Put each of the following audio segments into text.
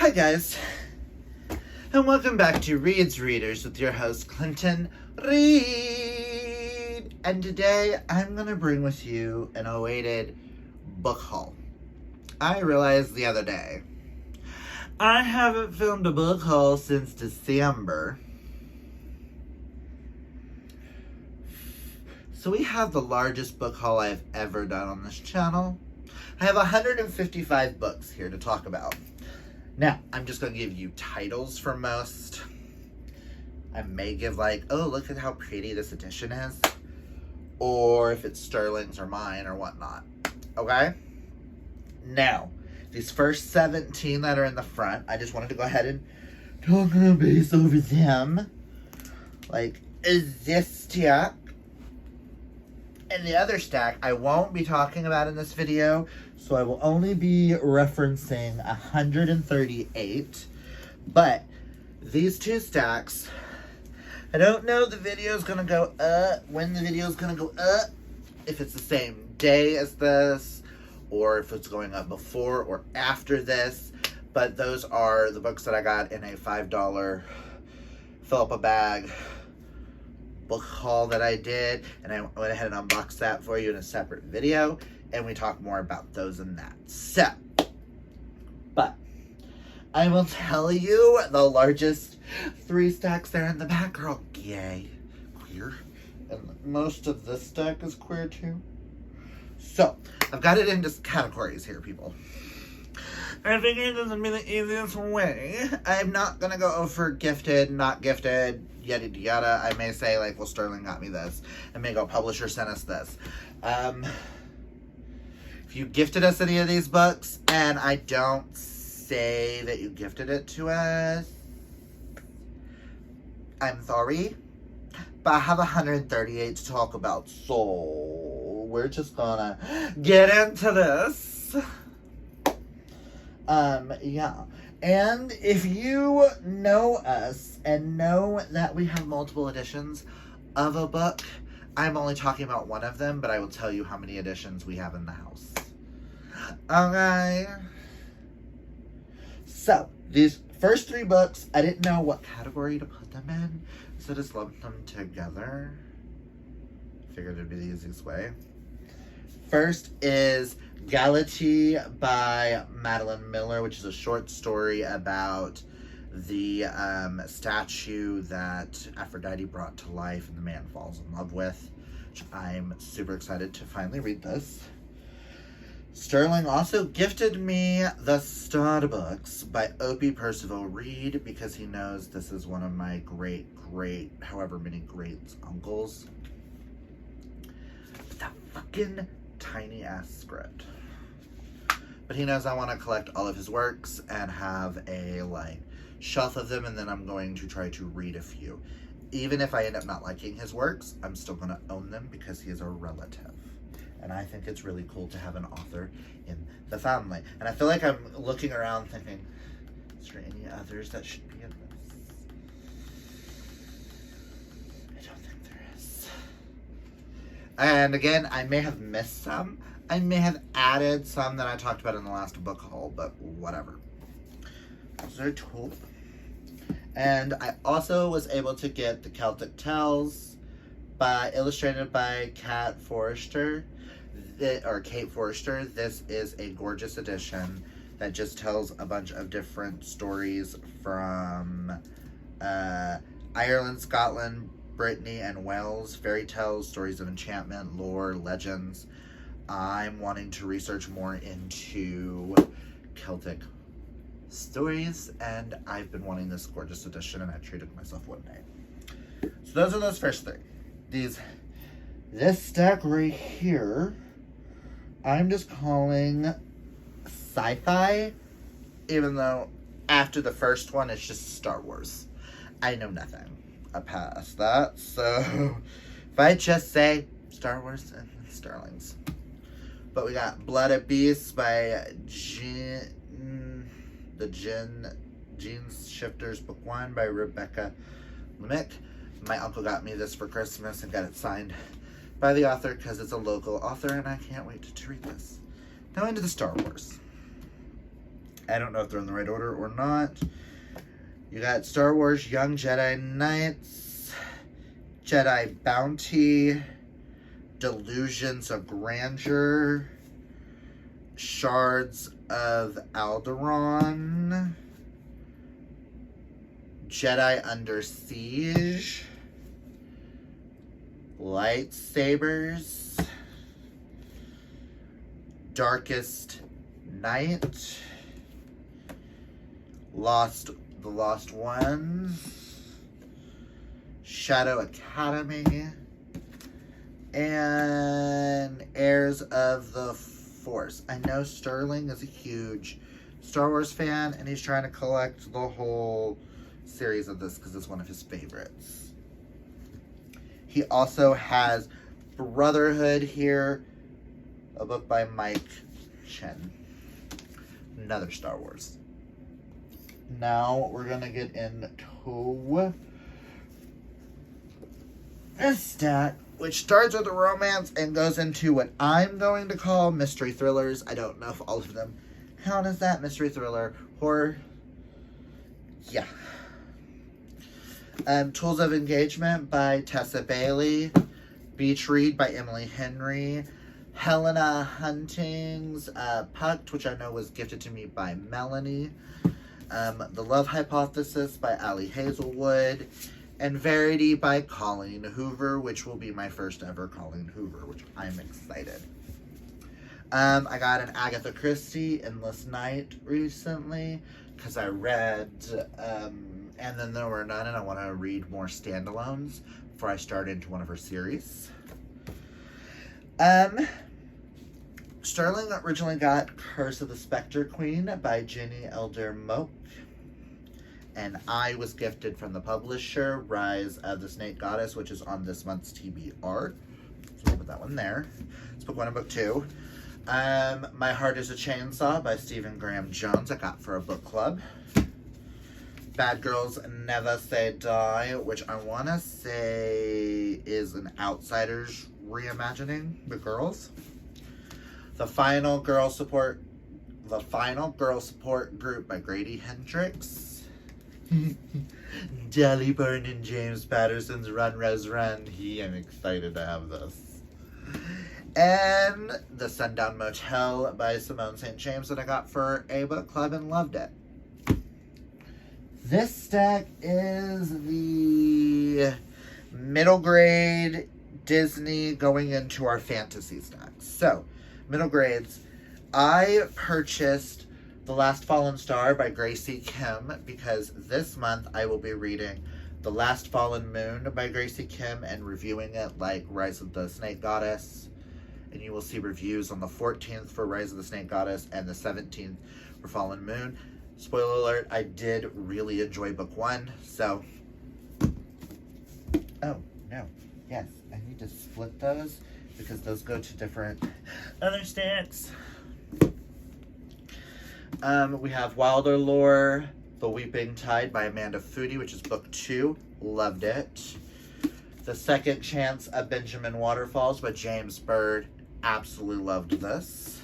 Hi guys, and welcome back to Reed's Readers with your host Clinton Reed. And today I'm going to bring with you an awaited book haul. I realized the other day, I haven't filmed a book haul since December. So we have the largest book haul I've ever done on this channel. I have 155 books here to talk about. Now, I'm just going to give you titles for most. I may give like, oh, look at how pretty this edition is. Or if it's Sterling's or mine or whatnot. Okay? Now, these first 17 that are in the front, I just wanted to go ahead and talk a base over them. Like, is this stack? And the other stack I won't be talking about in this video, so I will only be referencing 138. But these two stacks, I don't know the video's gonna go up, when the video's gonna go up, if it's the same day as this, or if it's going up before or after this. But those are the books that I got in a $5 fill up a bag book haul that I did, and I went ahead and unboxed that for you in a separate video, and we talk more about those and that. So, but I will tell you the largest 3 stacks there in the back are all gay, queer, and most of this stack is queer too. So, I've got it into categories here, people. I figured this would be the easiest way. I'm not gonna go over gifted, not gifted, yada yada. I may say like, well, Sterling got me this. I may go, publisher sent us this. If you gifted us any of these books and I don't say that you gifted it to us, I'm sorry, but I have 138 to talk about, so we're just gonna get into this. Yeah. And if you know us and know that we have multiple editions of a book, I'm only talking about one of them, but I will tell you how many editions we have in the house. Okay. So, these first 3 books, I didn't know what category to put them in, so I just lumped them together. Figured it'd be the easiest way. First is Galati by Madeline Miller, which is a short story about the statue that Aphrodite brought to life and the man falls in love with, which I'm super excited to finally read this. Sterling also gifted me The Stud Books by Opie Percival Reed because he knows this is one of my great, however many greats uncles. That fucking tiny ass script. But he knows I want to collect all of his works and have a like shelf of them, and then I'm going to try to read a few. Even if I end up not liking his works, I'm still going to own them because he is a relative. And I think it's really cool to have an author in the family. And I feel like I'm looking around thinking, is there any others that should be in this? I don't think there is. And again, I may have missed some. I may have added some that I talked about in the last book haul, but whatever. Those are cool. And I also was able to get the Celtic Tales illustrated by Kate Forrester. This is a gorgeous edition that just tells a bunch of different stories from Ireland, Scotland, Brittany, and Wales. Fairy tales, stories of enchantment, lore, legends. I'm wanting to research more into Celtic stories, and I've been wanting this gorgeous edition, and I treated myself one day. So those are those first 3. This stack right here, I'm just calling sci-fi, even though after the first one, it's just Star Wars. I know nothing past that, so if I just say Star Wars and Sterling's. But we got Blooded Beasts by Gene Shifters Book 1 by Rebecca Lemick. My uncle got me this for Christmas and got it signed by the author because it's a local author, and I can't wait to read this. Now into the Star Wars. I don't know if they're in the right order or not. You got Star Wars Young Jedi Knights, Jedi Bounty, Delusions of Grandeur, Shards of Alderaan, Jedi Under Siege, Lightsabers, Darkest Night, The Lost Ones, Shadow Academy, and Heirs of the Force. I know Sterling is a huge Star Wars fan, and he's trying to collect the whole series of this because it's one of his favorites. He also has Brotherhood here, a book by Mike Chen. Another Star Wars. Now we're going to get into this stack, which starts with a romance and goes into what I'm going to call mystery thrillers. I don't know if all of them count as that. Mystery thriller, horror. Yeah. Tools of Engagement by Tessa Bailey. Beach Read by Emily Henry. Helena Hunting's Pucked, which I know was gifted to me by Melanie. The Love Hypothesis by Allie Hazelwood. And Verity by Colleen Hoover, which will be my first ever Colleen Hoover, which I'm excited. I got an Agatha Christie Endless Night recently because I read And Then There Were None, and I want to read more standalones before I start into one of her series. Sterling originally got Curse of the Spectre Queen by Jenny Elder Moak. And I was gifted from the publisher, Rise of the Snake Goddess, which is on this month's TBR. So we'll put that one there. It's book 1 and book 2. My Heart is a Chainsaw by Stephen Graham Jones, I got for a book club. Bad Girls Never Say Die, which I want to say is an Outsiders reimagining the girls. The Final Girl Support Group by Grady Hendrix. Jelly Burn and James Patterson's Run, Rose, Run. I'm excited to have this. And The Sundown Motel by Simone St. James that I got for a book club and loved it. This stack is the middle grade Disney going into our fantasy stack. So, middle grades, I purchased The Last Fallen Star by Gracie Kim because this month I will be reading The Last Fallen Moon by Gracie Kim and reviewing it like Rise of the Snake Goddess. And you will see reviews on the 14th for Rise of the Snake Goddess and the 17th for Fallen Moon. Spoiler alert, I did really enjoy book 1, so... Oh, no. Yes, I need to split those because those go to different other stacks. We have Wilder Lore, The Weeping Tide by Amanda Foody, which is book 2. Loved it. The Second Chance of Benjamin Waterfalls by James Bird. Absolutely loved this.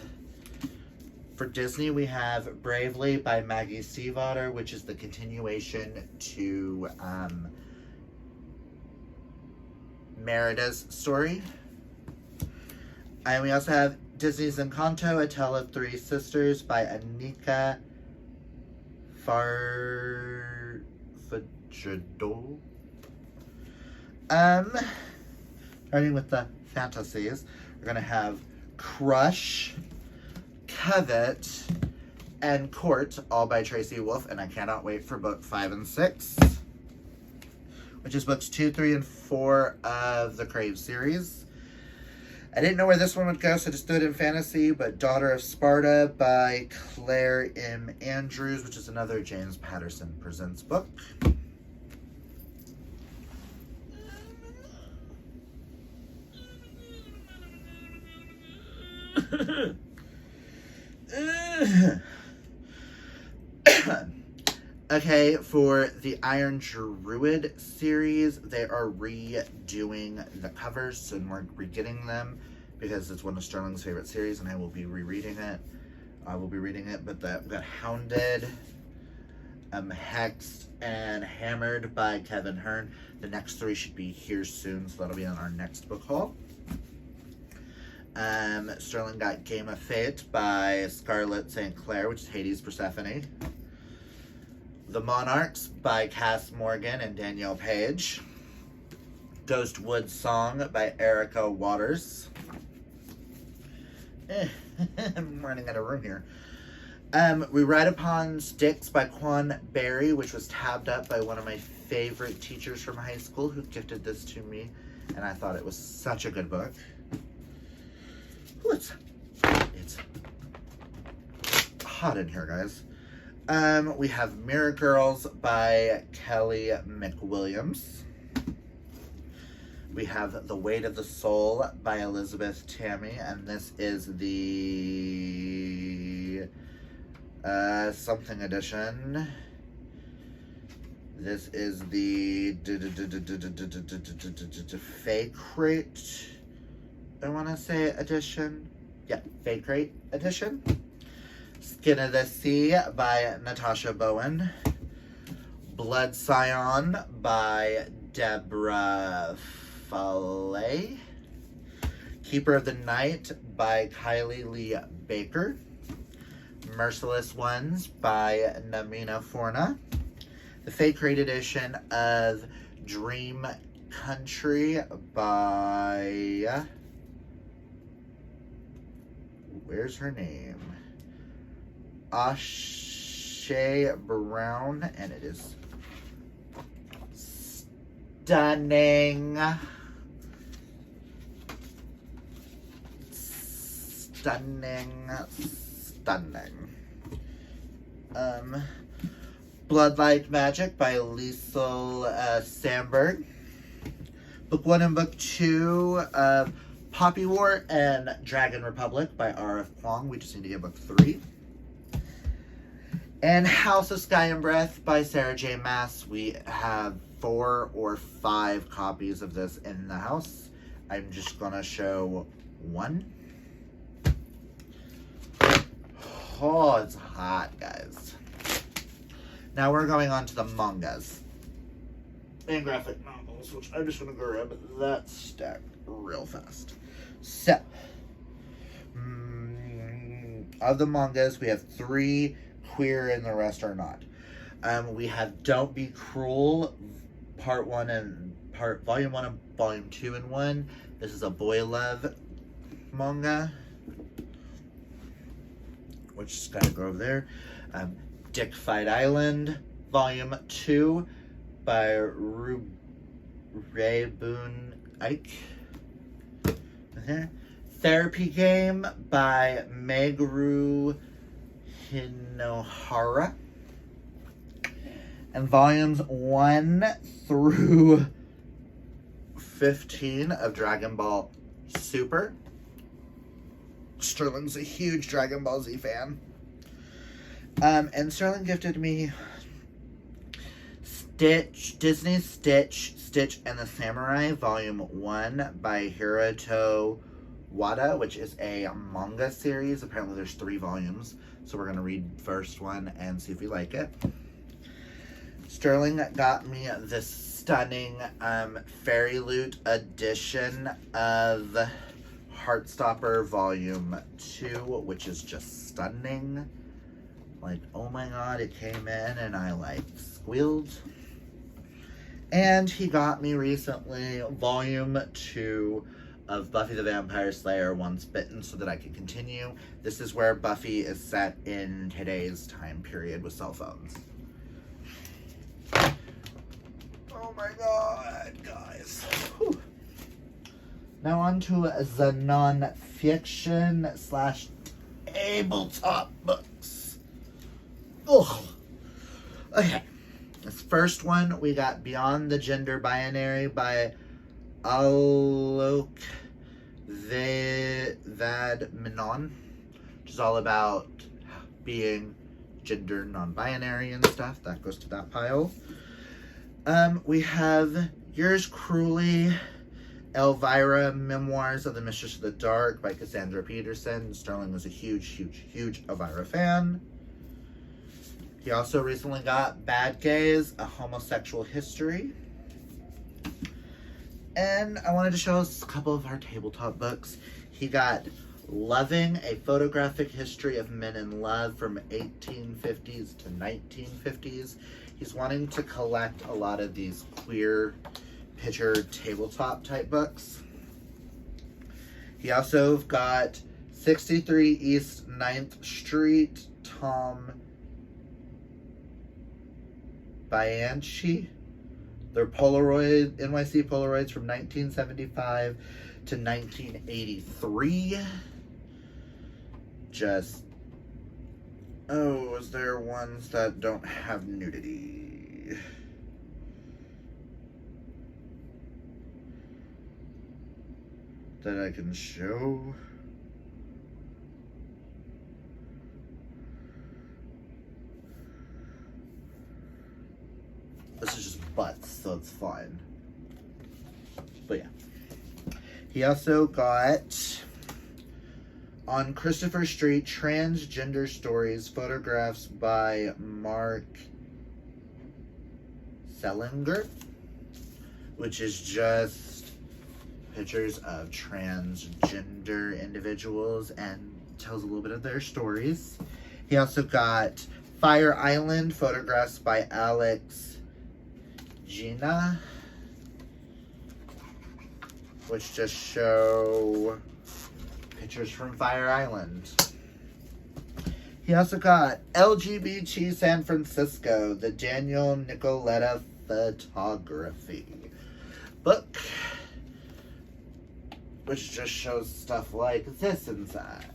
For Disney, we have Bravely by Maggie Stiefvater, which is the continuation to Merida's story. And we also have Disney's Encanto, A Tale of Three Sisters by Anika Farfadjadol. Starting with the fantasies, we're going to have Crush, Covet, and Court, all by Tracy Wolff, and I cannot wait for book 5 and 6, which is books 2, 3, and 4 of the Crave series. I didn't know where this one would go, so I just threw it in fantasy, but Daughter of Sparta by Claire M. Andrews, which is another James Patterson Presents book. Okay, for the Iron Druid series, they are redoing the covers, so we're re-getting them because it's one of Sterling's favorite series, and I will be rereading it. I will be reading it, but we've got Hounded, Hexed, and Hammered by Kevin Hearn. The next 3 should be here soon, so that'll be on our next book haul. Sterling got Game of Fate by Scarlett St. Clair, which is Hades' Persephone. The Monarchs by Cass Morgan and Danielle Page. Ghostwood Song by Erica Waters. I'm running out of room here. We Ride Upon Sticks by Quan Berry, which was tabbed up by one of my favorite teachers from high school who gifted this to me, and I thought it was such a good book. Ooh, it's hot in here, guys. We have Mirror Girls by Kelly McWilliams. We have The Weight of the Soul by Elizabeth Tammy, and this is the something edition. This is the Fake Rate, I want to say, edition. Yeah, Fake Rate edition. Skin of the Sea by Natasha Bowen. Blood Scion by Deborah Fallet. Keeper of the Night by Kylie Lee Baker. Merciless Ones by Namina Forna. The Fake Rate edition of Dream Country by... where's her name? Ashay Brown, and it is stunning. Stunning. Bloodlight Magic by Liesl Sandberg. Book 1 and Book 2 of Poppy War and Dragon Republic by R.F. Kuang. We just need to get Book 3. And House of Sky and Breath by Sarah J. Maas. We have 4 or 5 copies of this in the house. I'm just going to show one. Oh, it's hot, guys. Now we're going on to the mangas and graphic novels, which I'm just going to grab that stack real fast. So, of the mangas, we have 3 queer and the rest are not. We have Don't Be Cruel, Volume 1 and Volume 2 in 1. This is a boy love manga, which is gotta go over there. Dick Fight Island, Volume 2 by Raeboon Ike. Therapy Game by Meguru Hinohara. And volumes 1 through 15 of Dragon Ball Super. Sterling's a huge Dragon Ball Z fan. And Sterling gifted me Disney's Stitch and the Samurai, Volume 1 by Hiroto Wada, which is a manga series. Apparently there's 3 volumes, so we're going to read first one and see if we like it. Sterling got me this stunning Fairy Loot edition of Heartstopper Volume 2, which is just stunning. Like, oh my god, it came in and I, like, squealed. And he got me recently Volume 2 of Buffy the Vampire Slayer Once Bitten so that I could continue. This is where Buffy is set in today's time period with cell phones. Oh my god, guys. Whew. Now on to the non-fiction / tabletop books. Ugh. Okay. This first one, we got Beyond the Gender Binary by Alok Vad Menon, which is all about being gender non-binary and stuff. That goes to that pile. We have Yours Cruelly Elvira, Memoirs of the Mistress of the Dark by Cassandra Peterson. Sterling was a huge Elvira fan. He also recently got Bad Gays, A Homosexual History. And I wanted to show us a couple of our tabletop books. He got Loving, A Photographic History of Men in Love from 1850s to 1950s. He's wanting to collect a lot of these queer picture tabletop type books. He also got 63 East 9th Street, Tom Bianchi. They're Polaroid, NYC Polaroids from 1975 to 1983. Is there ones that don't have nudity? That I can show? This is just butts, so it's fine. But yeah. He also got On Christopher Street, Transgender Stories, photographs by Mark Selinger, which is just pictures of transgender individuals and tells a little bit of their stories. He also got Fire Island, photographs by Alex Gina, which just show pictures from Fire Island. He also got LGBT San Francisco, the Daniel Nicoletta photography book, which just shows stuff like this inside.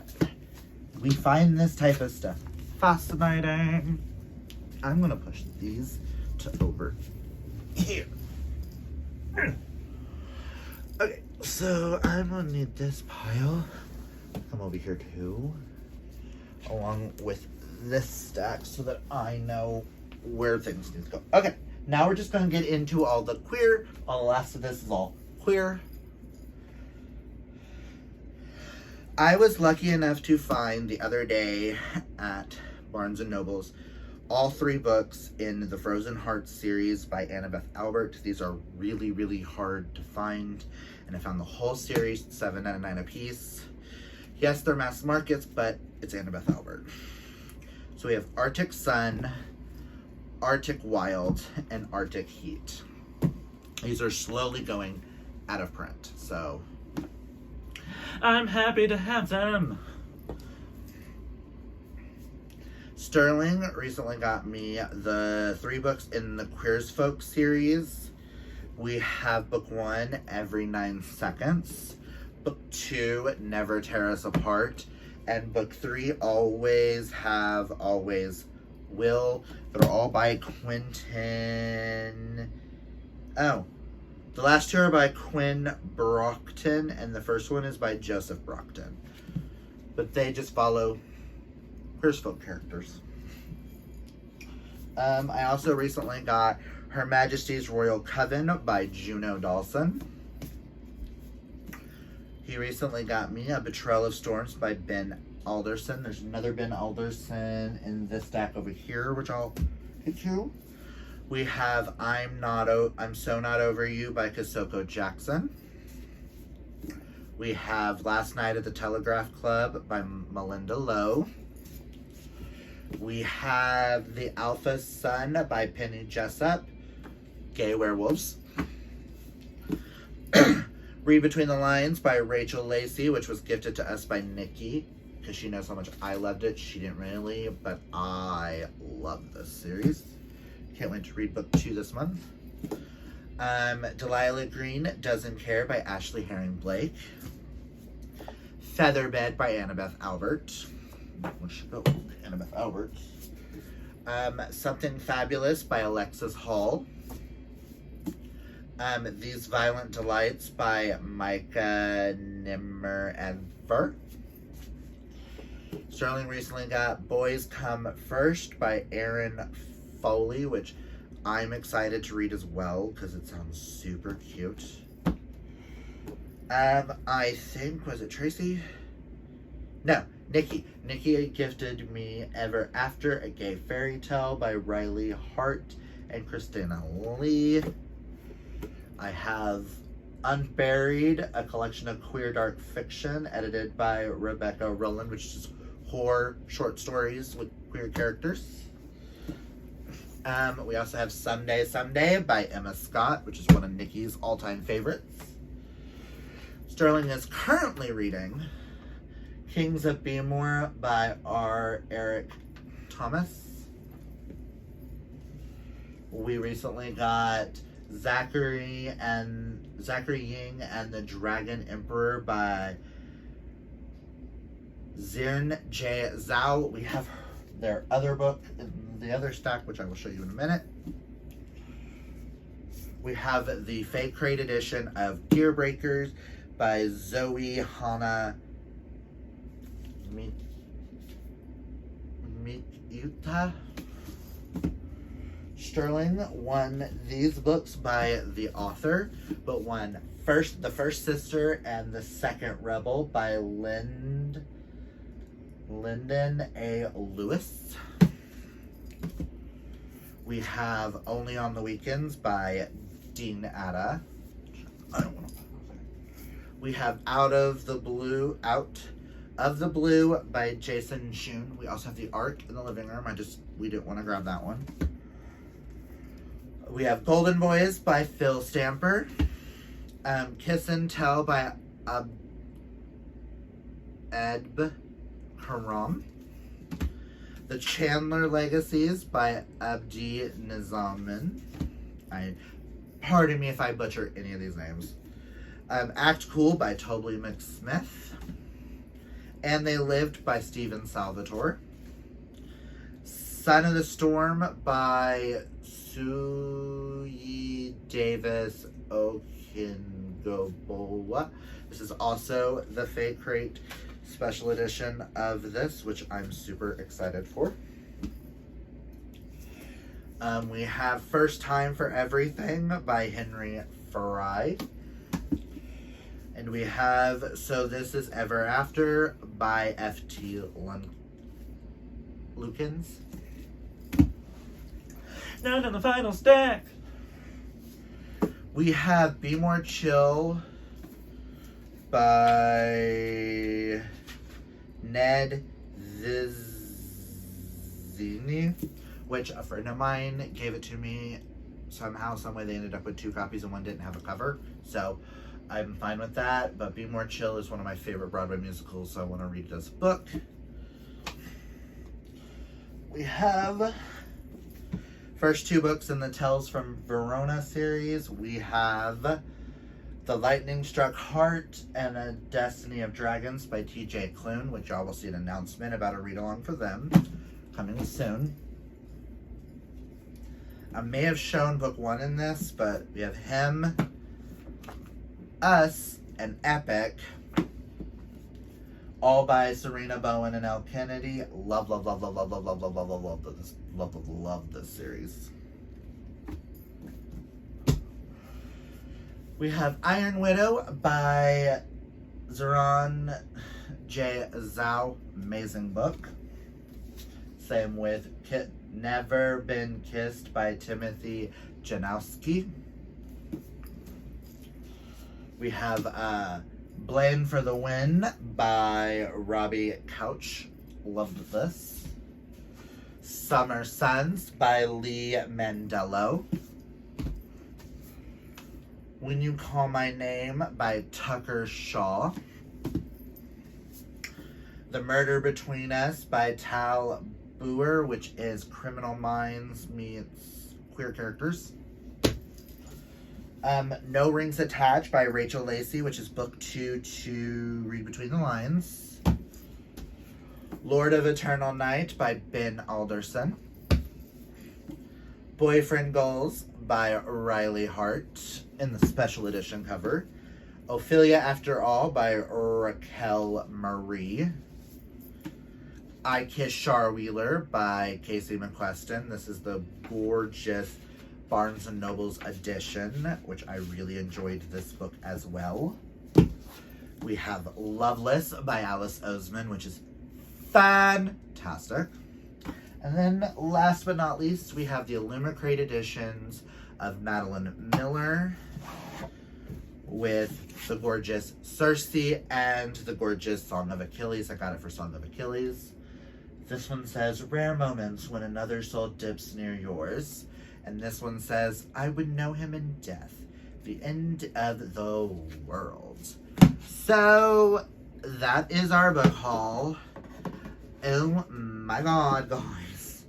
We find this type of stuff fascinating. I'm gonna push these to over here. Okay, so I'm gonna need this pile come over here too, along with this stack, so that I know where things need to go. Okay, now we're just gonna get into all the queer. All the last of this is all queer. I was lucky enough to find the other day at Barnes & Noble's all 3 books in the Frozen Hearts series by Annabeth Albert. These are really hard to find, and I found the whole series, 7 out of 9 apiece. Yes, they're mass markets, but it's Annabeth Albert. So we have Arctic Sun, Arctic Wild, and Arctic Heat. These are slowly going out of print, so I'm happy to have them. Sterling recently got me the 3 books in the Queers Folk series. We have book 1, Every 9 Seconds. Book 2, Never Tear Us Apart. And book 3, Always Have, Always Will. They're all by Quentin. Oh, the last 2 are by Quinn Brockton, and the first one is by Joseph Brockton. But they just follow Queers Folk characters. I also recently got Her Majesty's Royal Coven by Juno Dawson. He recently got me A Betrayal of Storms by Ben Alderson. There's another Ben Alderson in this stack over here, which I'll hit you. We have I'm So Not Over You by Kosoko Jackson. We have Last Night at the Telegraph Club by Melinda Lowe. We have The Alpha Sun by Penny Jessup. Gay Werewolves. Read Between the Lines by Rachel Lacey, which was gifted to us by Nikki, because she knows how much I loved it. She didn't really, but I love this series. Can't wait to read book 2 this month. Delilah Green Doesn't Care by Ashley Herring Blake. Featherbed by Annabeth Albert. Where should go? Annabeth Albert. Something Fabulous by Alexis Hall. These Violent Delights by Micah Nimmer-Ever. Sterling recently got Boys Come First by Erin Foley, which I'm excited to read as well because it sounds super cute. I think, was it Tracy? No, Nikki. Nikki gifted me Ever After, a gay fairy tale by Riley Hart and Christina Lee. I have Unburied, a collection of queer dark fiction edited by Rebecca Rowland, which is horror short stories with queer characters. We also have Someday by Emma Scott, which is one of Nikki's all-time favorites. Sterling is currently reading Kings of Beemore by R. Eric Thomas. We recently got Zachary Ying and the Dragon Emperor by Xin J. Zhao. We have their other book in the other stack, which I will show you in a minute. We have the Fake Crate edition of Gear Breakers by Zoe Hana Mikita. Sterling won these books by the author, but won The First Sister and The Second Rebel by Lyndon A. Lewis. We have Only on the Weekends by Dean Atta. We have Out of the Blue by Jason June. We also have the Ark in the living room. We didn't want to grab that one. We have Golden Boys by Phil Stamper. Kiss and Tell by Edb Karam. The Chandler Legacies by Abdi Nizamin. Pardon me if I butcher any of these names. Act Cool by Toby McSmith. And They Lived by Stephen Salvatore. Son of the Storm by Suyi Davis Okingobowa. This is also the Fake Crate special edition of this, which I'm super excited for. We have First Time for Everything by Henry Fry. And we have So This Is Ever After by F.T. Lukens. Now to the final stack. We have Be More Chill by Ned Zini, which a friend of mine gave it to me. Somehow, someway they ended up with 2 copies and one didn't have a cover. So I'm fine with that, but Be More Chill is one of my favorite Broadway musicals, so I want to read this book. We have first 2 books in the Tales from Verona series. We have The Lightning Struck Heart and A Destiny of Dragons by T.J. Klune, which y'all will see an announcement about a read-along for them coming soon. I may have shown book 1 in this, but we have Him, Us, and Epic, all by Serena Bowen and Elle Kennedy. Love this series. We have Iron Widow by Zeron J. Zhao. Amazing book. Same with Never Been Kissed by Timothy Janowski. We have Blame for the Win by Robbie Couch. Loved this. Summer Suns by Lee Mandello. When You Call My Name by Tucker Shaw. The Murder Between Us by Tal Booher, which is Criminal Minds meets queer characters. No Rings Attached by Rachel Lacey, which is book 2 to read between the lines. Lord of Eternal Night by Ben Alderson. Boyfriend Goals by Riley Hart in the special edition cover. Ophelia After All by Raquel Marie. I Kiss Char Wheeler by Casey McQuestion. This is the gorgeous Barnes & Noble's edition, which I really enjoyed this book as well. We have Loveless by Alice Oseman, which is fantastic. And then last but not least, we have the Illumicrate editions of Madeline Miller with the gorgeous Circe and the gorgeous Song of Achilles. I got it for Song of Achilles. This one says, rare moments when another soul dips near yours. And this one says, I would know him in death, the end of the world. So, that is our book haul. Oh my god, guys.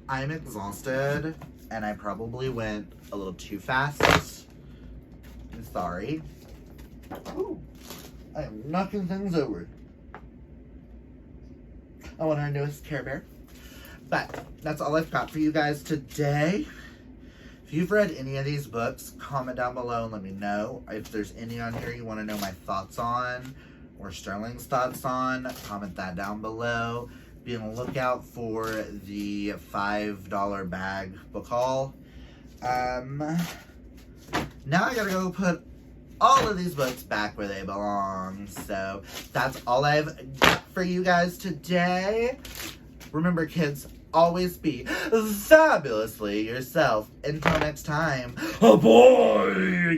I'm exhausted, and I probably went a little too fast. I'm sorry. Ooh, I am knocking things over. I want our newest Care Bear. But that's all I've got for you guys today. If you've read any of these books, comment down below and let me know. If there's any on here you want to know my thoughts on, or Sterling's thoughts on, comment that down below. Be on the lookout for the $5 bag book haul. Now I gotta go put all of these books back where they belong. So that's all I've got for you guys today. Remember, kids, always be fabulously yourself. Until next time, Oh boy!